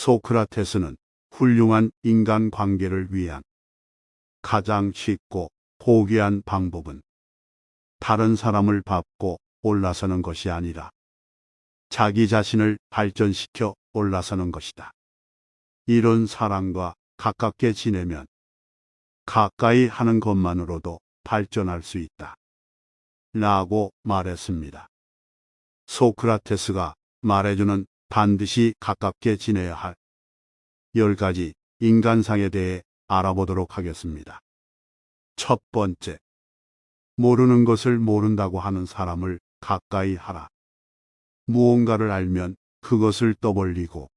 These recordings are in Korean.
소크라테스는 훌륭한 인간관계를 위한 가장 쉽고 고귀한 방법은 다른 사람을 밟고 올라서는 것이 아니라 자기 자신을 발전시켜 올라서는 것이다. 이런 사람과 가깝게 지내면 가까이 하는 것만으로도 발전할 수 있다. 라고 말했습니다. 소크라테스가 말해주는 반드시 가깝게 지내야 할 10가지 인간상에 대해 알아보도록 하겠습니다. 첫 번째, 모르는 것을 모른다고 하는 사람을 가까이 하라. 무언가를 알면 그것을 떠벌리고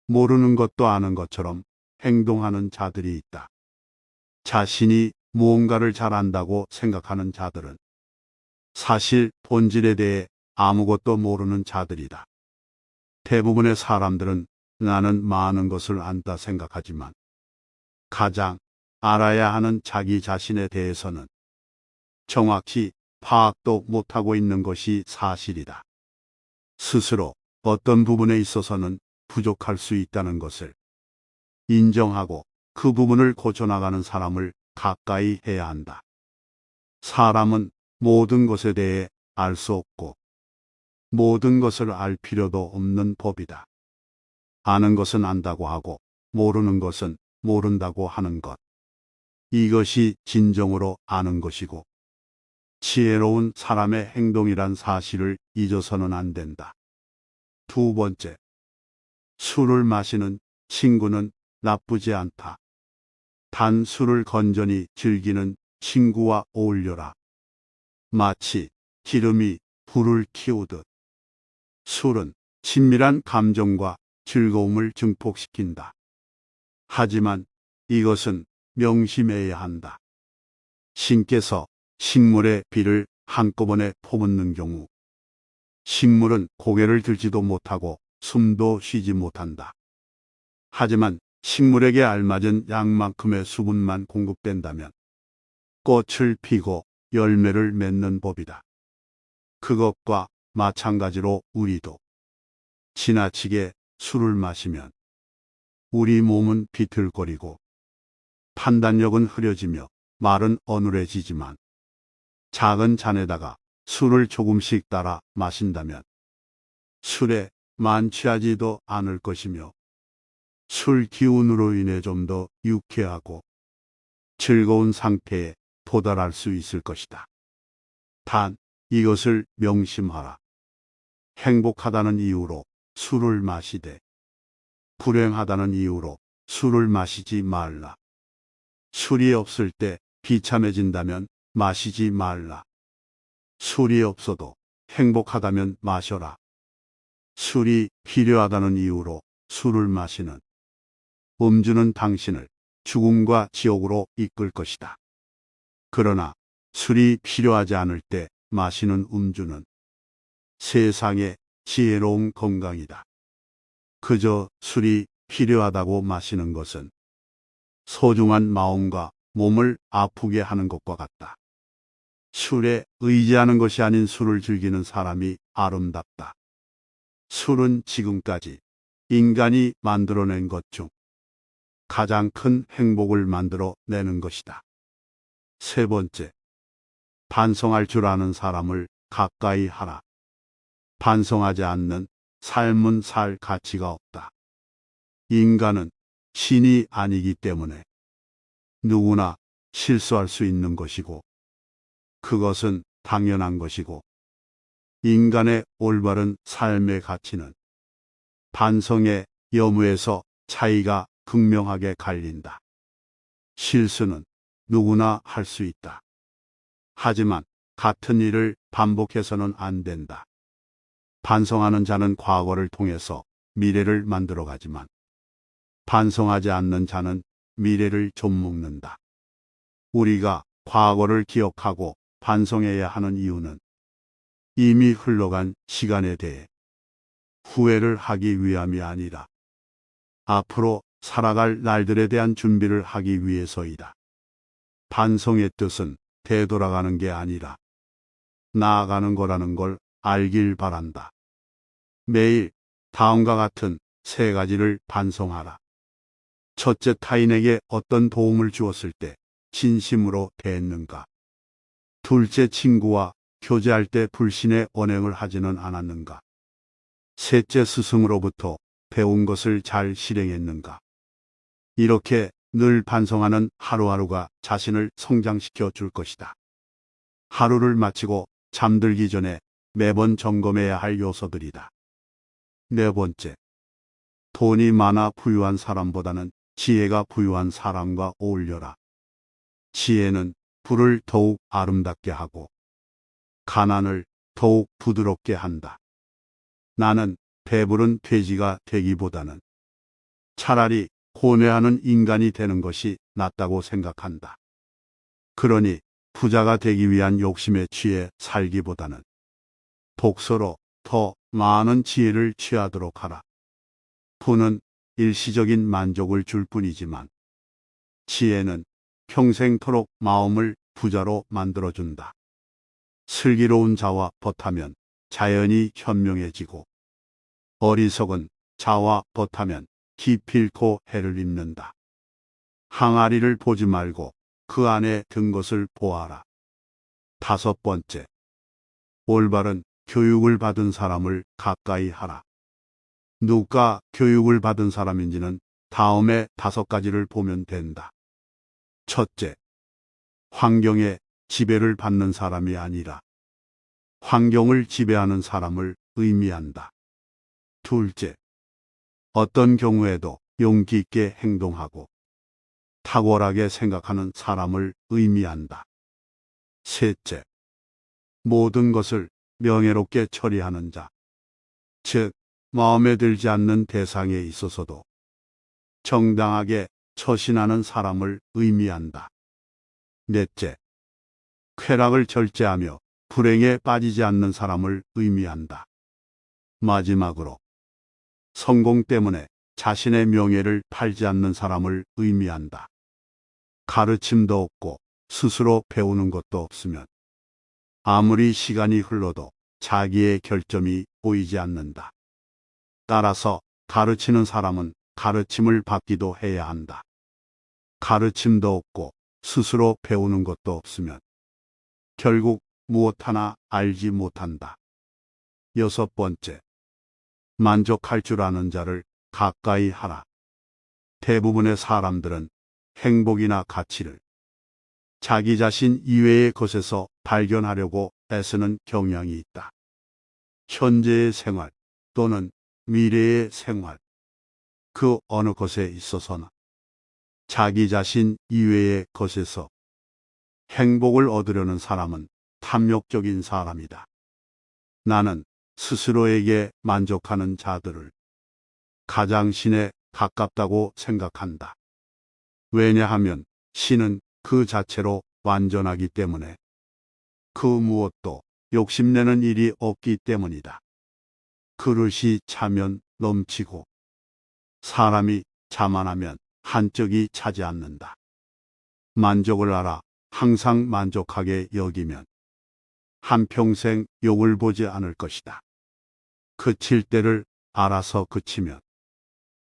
모르는 것도 아는 것처럼 행동하는 자들이 있다. 자신이 무언가를 잘 안다고 생각하는 자들은 사실 본질에 대해 아무것도 모르는 자들이다. 대부분의 사람들은 나는 많은 것을 안다 생각하지만 가장 알아야 하는 자기 자신에 대해서는 정확히 파악도 못하고 있는 것이 사실이다. 스스로 어떤 부분에 있어서는 부족할 수 있다는 것을 인정하고 그 부분을 고쳐나가는 사람을 가까이 해야 한다. 사람은 모든 것에 대해 알 수 없고 모든 것을 알 필요도 없는 법이다. 아는 것은 안다고 하고 모르는 것은 모른다고 하는 것. 이것이 진정으로 아는 것이고 지혜로운 사람의 행동이란 사실을 잊어서는 안 된다. 두 번째, 술을 마시는 친구는 나쁘지 않다. 단 술을 건전히 즐기는 친구와 어울려라. 마치 기름이 불을 키우듯 술은 친밀한 감정과 즐거움을 증폭시킨다. 하지만 이것은 명심해야 한다. 신께서 식물에 비를 한꺼번에 퍼붓는 경우 식물은 고개를 들지도 못하고 숨도 쉬지 못한다. 하지만 식물에게 알맞은 양만큼의 수분만 공급된다면 꽃을 피고 열매를 맺는 법이다. 그것과 마찬가지로 우리도 지나치게 술을 마시면 우리 몸은 비틀거리고 판단력은 흐려지며 말은 어눌해지지만 작은 잔에다가 술을 조금씩 따라 마신다면 술에 만취하지도 않을 것이며 술 기운으로 인해 좀 더 유쾌하고 즐거운 상태에 도달할 수 있을 것이다. 단 이것을 명심하라. 행복하다는 이유로 술을 마시되 불행하다는 이유로 술을 마시지 말라. 술이 없을 때 비참해진다면 마시지 말라. 술이 없어도 행복하다면 마셔라. 술이 필요하다는 이유로 술을 마시는 음주는 당신을 죽음과 지옥으로 이끌 것이다. 그러나 술이 필요하지 않을 때 마시는 음주는 세상의 지혜로운 건강이다. 그저 술이 필요하다고 마시는 것은 소중한 마음과 몸을 아프게 하는 것과 같다. 술에 의지하는 것이 아닌 술을 즐기는 사람이 아름답다. 술은 지금까지 인간이 만들어낸 것 중 가장 큰 행복을 만들어 내는 것이다. 세 번째, 반성할 줄 아는 사람을 가까이 하라. 반성하지 않는 삶은 살 가치가 없다. 인간은 신이 아니기 때문에 누구나 실수할 수 있는 것이고 그것은 당연한 것이고 인간의 올바른 삶의 가치는 반성의 여무에서 차이가 극명하게 갈린다. 실수는 누구나 할 수 있다. 하지만 같은 일을 반복해서는 안 된다. 반성하는 자는 과거를 통해서 미래를 만들어가지만 반성하지 않는 자는 미래를 좀먹는다. 우리가 과거를 기억하고 반성해야 하는 이유는 이미 흘러간 시간에 대해 후회를 하기 위함이 아니라 앞으로 살아갈 날들에 대한 준비를 하기 위해서이다. 반성의 뜻은 되돌아가는 게 아니라 나아가는 거라는 걸 알길 바란다. 매일 다음과 같은 세 가지를 반성하라. 첫째, 타인에게 어떤 도움을 주었을 때 진심으로 대했는가? 둘째, 친구와 교제할 때 불신의 언행을 하지는 않았는가? 셋째, 스승으로부터 배운 것을 잘 실행했는가? 이렇게 늘 반성하는 하루하루가 자신을 성장시켜 줄 것이다. 하루를 마치고 잠들기 전에 매번 점검해야 할 요소들이다. 네 번째, 돈이 많아 부유한 사람보다는 지혜가 부유한 사람과 어울려라. 지혜는 불을 더욱 아름답게 하고 가난을 더욱 부드럽게 한다. 나는 배부른 돼지가 되기보다는 차라리 고뇌하는 인간이 되는 것이 낫다고 생각한다. 그러니 부자가 되기 위한 욕심에 취해 살기보다는 독서로 더 많은 지혜를 취하도록 하라. 부는 일시적인 만족을 줄 뿐이지만 지혜는 평생토록 마음을 부자로 만들어준다. 슬기로운 자와 벗하면 자연이 현명해지고 어리석은 자와 벗하면 기필코 해를 입는다. 항아리를 보지 말고 그 안에 든 것을 보아라. 다섯 번째, 올바른 교육을 받은 사람을 가까이 하라. 누가 교육을 받은 사람인지는 다음에 다섯 가지를 보면 된다. 첫째, 환경에 지배를 받는 사람이 아니라 환경을 지배하는 사람을 의미한다. 둘째, 어떤 경우에도 용기 있게 행동하고 탁월하게 생각하는 사람을 의미한다. 셋째, 모든 것을 명예롭게 처리하는 자, 즉 마음에 들지 않는 대상에 있어서도 정당하게 처신하는 사람을 의미한다. 넷째, 쾌락을 절제하며 불행에 빠지지 않는 사람을 의미한다. 마지막으로, 성공 때문에 자신의 명예를 팔지 않는 사람을 의미한다. 가르침도 없고 스스로 배우는 것도 없으면 아무리 시간이 흘러도 자기의 결점이 보이지 않는다. 따라서 가르치는 사람은 가르침을 받기도 해야 한다. 가르침도 없고 스스로 배우는 것도 없으면 결국 무엇 하나 알지 못한다. 여섯 번째, 만족할 줄 아는 자를 가까이 하라. 대부분의 사람들은 행복이나 가치를 자기 자신 이외의 것에서 발견하려고 애쓰는 경향이 있다. 현재의 생활 또는 미래의 생활, 그 어느 것에 있어서나 자기 자신 이외의 것에서 행복을 얻으려는 사람은 탐욕적인 사람이다. 나는 스스로에게 만족하는 자들을 가장 신에 가깝다고 생각한다. 왜냐하면 신은 그 자체로 완전하기 때문에 그 무엇도 욕심내는 일이 없기 때문이다. 그릇이 차면 넘치고 사람이 자만하면 한쪽이 차지 않는다. 만족을 알아 항상 만족하게 여기면 한평생 욕을 보지 않을 것이다. 그칠 때를 알아서 그치면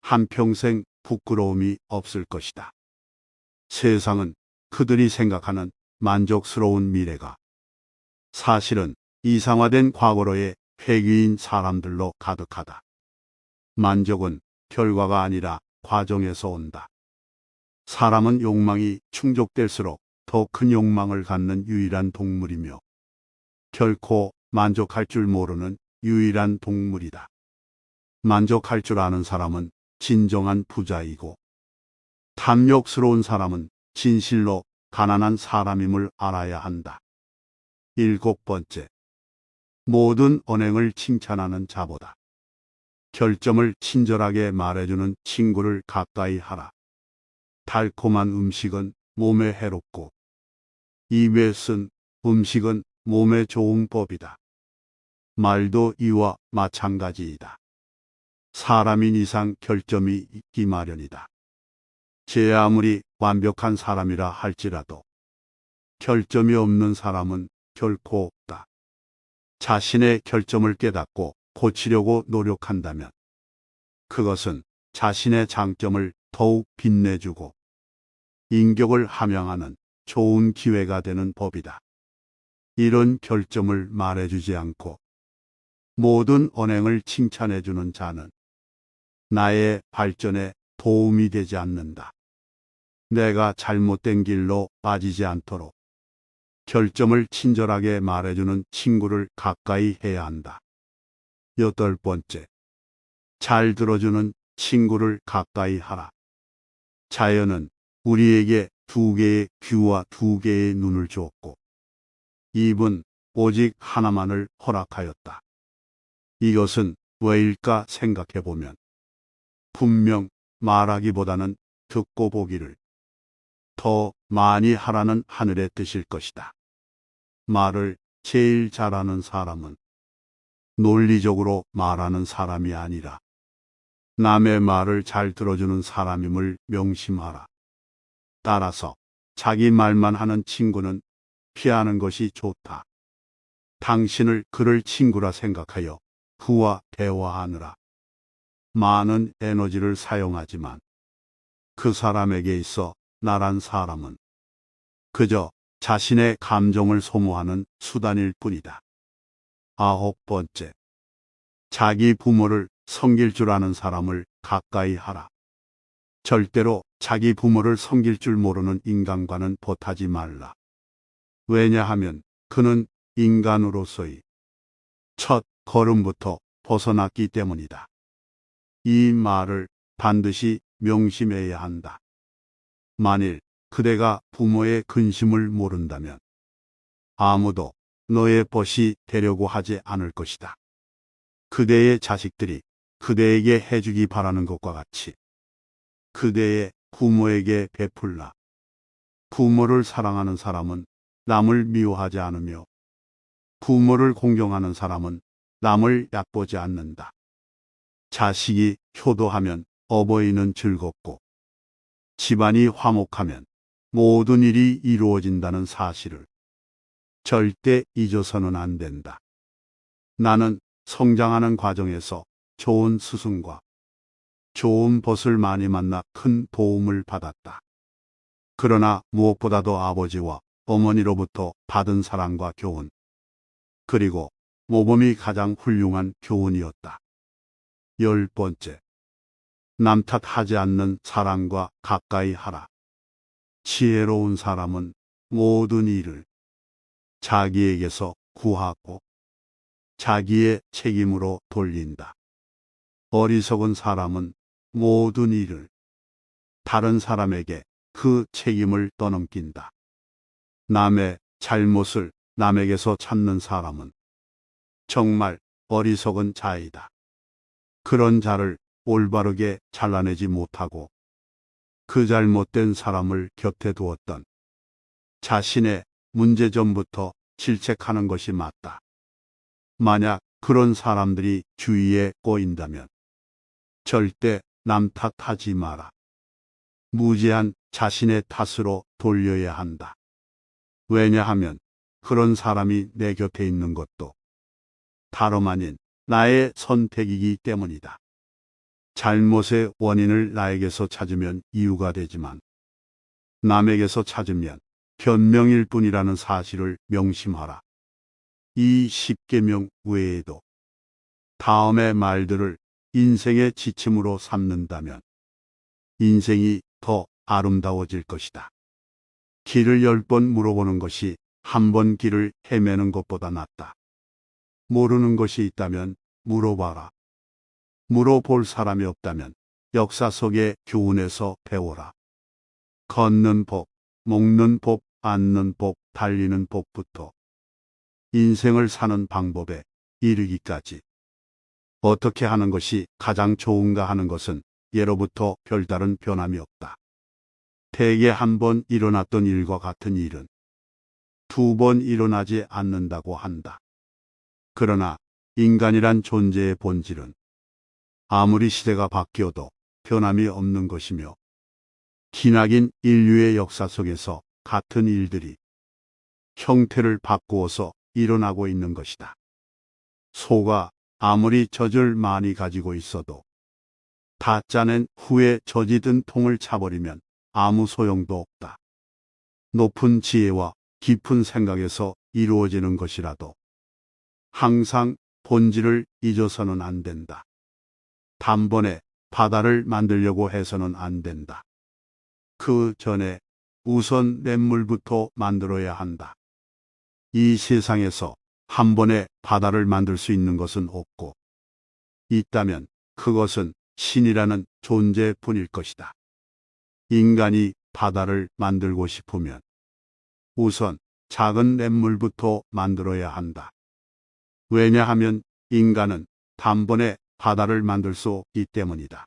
한평생 부끄러움이 없을 것이다. 세상은 그들이 생각하는 만족스러운 미래가 사실은 이상화된 과거로의 회귀인 사람들로 가득하다. 만족은 결과가 아니라 과정에서 온다. 사람은 욕망이 충족될수록 더 큰 욕망을 갖는 유일한 동물이며 결코 만족할 줄 모르는 유일한 동물이다. 만족할 줄 아는 사람은 진정한 부자이고 탐욕스러운 사람은 진실로 가난한 사람임을 알아야 한다. 일곱 번째, 모든 언행을 칭찬하는 자보다 결점을 친절하게 말해주는 친구를 가까이 하라. 달콤한 음식은 몸에 해롭고 입에 쓴 음식은 몸에 좋은 법이다. 말도 이와 마찬가지이다. 사람인 이상 결점이 있기 마련이다. 제 아무리 완벽한 사람이라 할지라도 결점이 없는 사람은 결코 없다. 자신의 결점을 깨닫고 고치려고 노력한다면 그것은 자신의 장점을 더욱 빛내주고 인격을 함양하는 좋은 기회가 되는 법이다. 이런 결점을 말해주지 않고 모든 언행을 칭찬해주는 자는 나의 발전에 도움이 되지 않는다. 내가 잘못된 길로 빠지지 않도록 결점을 친절하게 말해주는 친구를 가까이 해야 한다. 8번째, 잘 들어주는 친구를 가까이 하라. 자연은 우리에게 2개의 귀와 2개의 눈을 주었고 입은 오직 하나만을 허락하였다. 이것은 왜일까 생각해보면 분명 말하기보다는 듣고 보기를 더 많이 하라는 하늘의 뜻일 것이다. 말을 제일 잘하는 사람은 논리적으로 말하는 사람이 아니라 남의 말을 잘 들어주는 사람임을 명심하라. 따라서 자기 말만 하는 친구는 피하는 것이 좋다. 당신을 그럴 친구라 생각하여 그와 대화하느라 많은 에너지를 사용하지만 그 사람에게 있어 나란 사람은 그저 자신의 감정을 소모하는 수단일 뿐이다. 9번째, 자기 부모를 섬길 줄 아는 사람을 가까이 하라. 절대로 자기 부모를 섬길 줄 모르는 인간과는 보타지 말라. 왜냐하면 그는 인간으로서의 첫 걸음부터 벗어났기 때문이다. 이 말을 반드시 명심해야 한다. 만일 그대가 부모의 근심을 모른다면 아무도 너의 벗이 되려고 하지 않을 것이다. 그대의 자식들이 그대에게 해주기 바라는 것과 같이 그대의 부모에게 베풀라. 부모를 사랑하는 사람은 남을 미워하지 않으며 부모를 공경하는 사람은 남을 얕보지 않는다. 자식이 효도하면 어버이는 즐겁고 집안이 화목하면 모든 일이 이루어진다는 사실을 절대 잊어서는 안 된다. 나는 성장하는 과정에서 좋은 스승과 좋은 벗을 많이 만나 큰 도움을 받았다. 그러나 무엇보다도 아버지와 어머니로부터 받은 사랑과 교훈, 그리고 모범이 가장 훌륭한 교훈이었다. 10번째, 남 탓하지 않는 사람과 가까이 하라. 지혜로운 사람은 모든 일을 자기에게서 구하고 자기의 책임으로 돌린다. 어리석은 사람은 모든 일을 다른 사람에게 그 책임을 떠넘긴다. 남의 잘못을 남에게서 찾는 사람은 정말 어리석은 자이다. 그런 자를 올바르게 잘라내지 못하고 그 잘못된 사람을 곁에 두었던 자신의 문제점부터 질책하는 것이 맞다. 만약 그런 사람들이 주위에 꼬인다면 절대 남 탓하지 마라. 무제한 자신의 탓으로 돌려야 한다. 왜냐하면 그런 사람이 내 곁에 있는 것도 다름 아닌 나의 선택이기 때문이다. 잘못의 원인을 나에게서 찾으면 이유가 되지만 남에게서 찾으면 변명일 뿐이라는 사실을 명심하라. 이 10계명 외에도 다음의 말들을 인생의 지침으로 삼는다면 인생이 더 아름다워질 것이다. 길을 10번 물어보는 것이 한 번 길을 헤매는 것보다 낫다. 모르는 것이 있다면 물어봐라. 물어볼 사람이 없다면 역사 속의 교훈에서 배워라. 걷는 법, 먹는 법, 앉는 법, 달리는 법부터 인생을 사는 방법에 이르기까지 어떻게 하는 것이 가장 좋은가 하는 것은 예로부터 별다른 변함이 없다. 대개 한 번 일어났던 일과 같은 일은 2번 일어나지 않는다고 한다. 그러나 인간이란 존재의 본질은 아무리 시대가 바뀌어도 변함이 없는 것이며 기나긴 인류의 역사 속에서 같은 일들이 형태를 바꾸어서 일어나고 있는 것이다. 소가 아무리 젖을 많이 가지고 있어도 다 짜낸 후에 젖이든 통을 차버리면 아무 소용도 없다. 높은 지혜와 깊은 생각에서 이루어지는 것이라도 항상 본질을 잊어서는 안 된다. 단번에 바다를 만들려고 해서는 안 된다. 그 전에 우선 냇물부터 만들어야 한다. 이 세상에서 한 번에 바다를 만들 수 있는 것은 없고, 있다면 그것은 신이라는 존재뿐일 것이다. 인간이 바다를 만들고 싶으면 우선 작은 냇물부터 만들어야 한다. 왜냐하면 인간은 단번에 바다를 만들 수 있기 때문이다.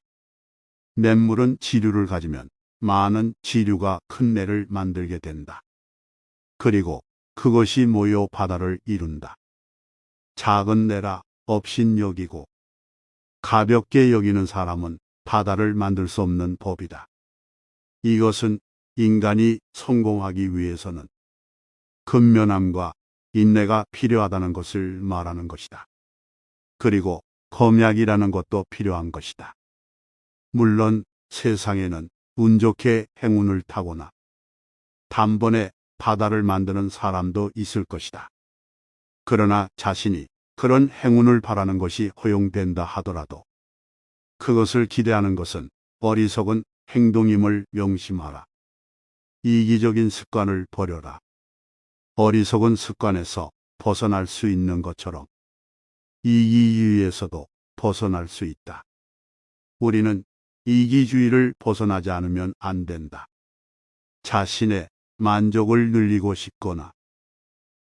냇물은 지류를 가지면 많은 지류가 큰 내를 만들게 된다. 그리고 그것이 모여 바다를 이룬다. 작은 내라 업신여기고 가볍게 여기는 사람은 바다를 만들 수 없는 법이다. 이것은 인간이 성공하기 위해서는 근면함과 인내가 필요하다는 것을 말하는 것이다. 그리고 검약이라는 것도 필요한 것이다. 물론 세상에는 운 좋게 행운을 타거나 단번에 바다를 만드는 사람도 있을 것이다. 그러나 자신이 그런 행운을 바라는 것이 허용된다 하더라도 그것을 기대하는 것은 어리석은 행동임을 명심하라. 이기적인 습관을 버려라. 어리석은 습관에서 벗어날 수 있는 것처럼 이기주의에서도 벗어날 수 있다. 우리는 이기주의를 벗어나지 않으면 안 된다. 자신의 만족을 늘리고 싶거나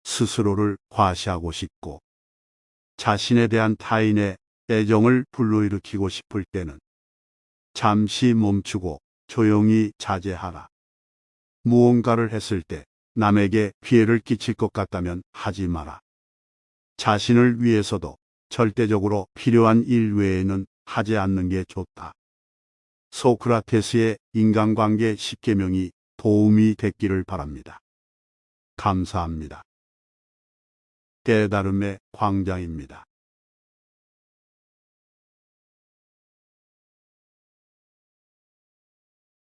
스스로를 과시하고 싶고 자신에 대한 타인의 애정을 불러일으키고 싶을 때는 잠시 멈추고 조용히 자제하라. 무언가를 했을 때 남에게 피해를 끼칠 것 같다면 하지 마라. 자신을 위해서도 절대적으로 필요한 일 외에는 하지 않는 게 좋다. 소크라테스의 인간관계 10계명이 도움이 됐기를 바랍니다. 감사합니다. 깨달음의 광장입니다.